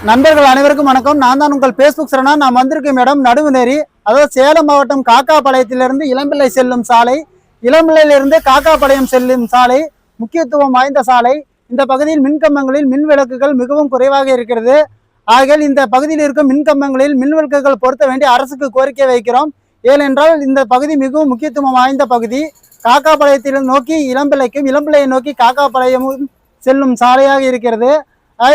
நண்பர்கள் அனைவருக்கும் வணக்கம். நான் தான் உங்கள் பேஸ்புக் சரணா. நான் வந்திருக்கும் இடம் நடுவுநேரி, அதாவது சேலம் மாவட்டம் காக்காபாளையத்திலிருந்து இளம்பிள்ளை செல்லும் சாலை, இளம்பிள்ளையிலிருந்து காக்காபாளையம் செல்லும் சாலை முக்கியத்துவம் வாய்ந்த சாலை. இந்த பகுதியில் மின்கம்பங்களில் மின் விளக்குகள் மிகவும் குறைவாக இருக்கிறது. ஆகையால் இந்த பகுதியில் இருக்கும் மின்கம்பங்களில் மின் விளக்குகள் பொருத்த வேண்டிய அரசுக்கு கோரிக்கை வைக்கிறோம். ஏனென்றால் இந்த பகுதி மிகவும் முக்கியத்துவம் வாய்ந்த பகுதி. காக்காபாளையத்தில் நோக்கி இளம்பிள்ளைக்கும், இளம்பிள்ளையை நோக்கி காக்காபாளையமும் செல்லும் சாலையாக இருக்கிறது.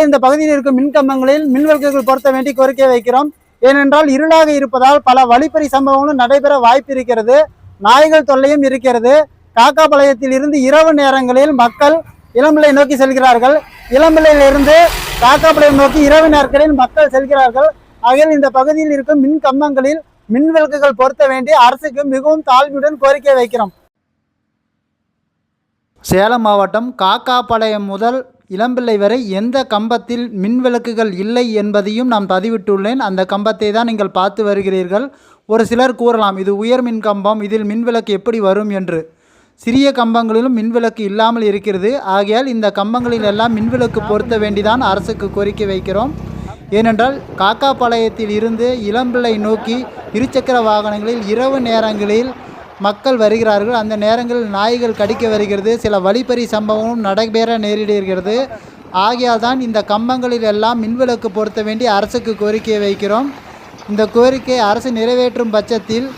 இந்த பகுதியில் இருக்கும் மின்கம்பங்களில் மின் விளக்குகள் பொருத்த வேண்டி கோரிக்கை வைக்கிறோம். ஏனென்றால் இருளாக இருப்பதால் பல வழிப்பறி சம்பவங்களும் நடைபெற வாய்ப்பு இருக்கிறது. நாய்கள் தொல்லையும் இருக்கிறது. காக்காபாளையத்தில் இருந்து இரவு நேரங்களில் மக்கள் இளம்பிள்ளை நோக்கி செல்கிறார்கள். இளம்பிள்ளையிலிருந்து காக்காபாளையம் நோக்கி இரவு நேரங்களில் மக்கள் செல்கிறார்கள். ஆகையால் இந்த பகுதியில் இருக்கும் மின் கம்பங்களில் மின் விளக்குகள் பொருத்த வேண்டி அரசுக்கு மிகவும் தாழ்மையுடன் கோரிக்கை வைக்கிறோம். சேலம் மாவட்டம் காக்காபாளையம் முதல் இளம்பிள்ளை வரை எந்த கம்பத்தில் மின் விளக்குகள் இல்லை என்பதையும் நான் பதிவிட்டுள்ளேன். அந்த கம்பத்தை தான் நீங்கள் பார்த்து வருகிறீர்கள். ஒரு சிலர் கூறலாம், இது உயர் மின் கம்பம், இதில் மின்விளக்கு எப்படி வரும் என்று. சிறிய கம்பங்களிலும் மின்விளக்கு இல்லாமல் இருக்கிறது. ஆகையால் இந்த கம்பங்களில் எல்லாம் மின்விளக்கு பொருத்த வேண்டிதான் அரசுக்கு கோரிக்கை வைக்கிறோம். ஏனென்றால் காக்காபாளையத்தில் இருந்து இளம்பிள்ளை நோக்கி இருசக்கர வாகனங்களில் இரவு நேரங்களில் மக்கள் வருகிறார்கள். அந்த நேரங்களில் நாய்கள் கடிக்க வருகிறது. சில வழிப்பறி சம்பவமும் நடைபெற நேரிடுகிறது. ஆகையால் தான் இந்த கம்பங்களில் எல்லாம் மின்விளக்கு பொருத்த வேண்டி அரசுக்கு கோரிக்கை வைக்கிறோம். இந்த கோரிக்கை அரசு நிறைவேற்றும் பட்சத்தில்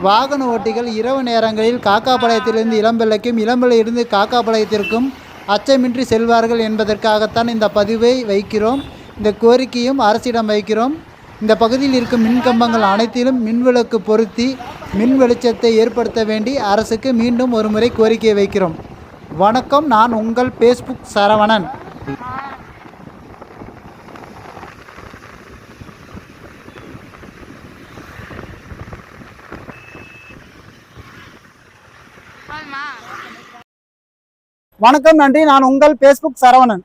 வாகன ஓட்டிகள் இரவு நேரங்களில் காக்காபாளையத்திலிருந்து இளம்பிள்ளைக்கும், இளம்பிள்ளையிலிருந்து காக்காபாளையத்திற்கும் அச்சமின்றி செல்வார்கள் என்பதற்காகத்தான் இந்த பதிவை வைக்கிறோம். இந்த கோரிக்கையும் அரசிடம் வைக்கிறோம். இந்த பகுதியில் இருக்கும் மின்கம்பங்கள் அனைத்திலும் மின்விளக்கு பொருத்தி மின் வெளிச்சத்தை ஏற்படுத்த வேண்டி அரசுக்கு மீண்டும் ஒரு முறை கோரிக்கை வைக்கிறோம். வணக்கம். நான் உங்கள் பேஸ்புக் சரவணன். வணக்கம். நன்றி. நான் உங்கள் பேஸ்புக் சரவணன்.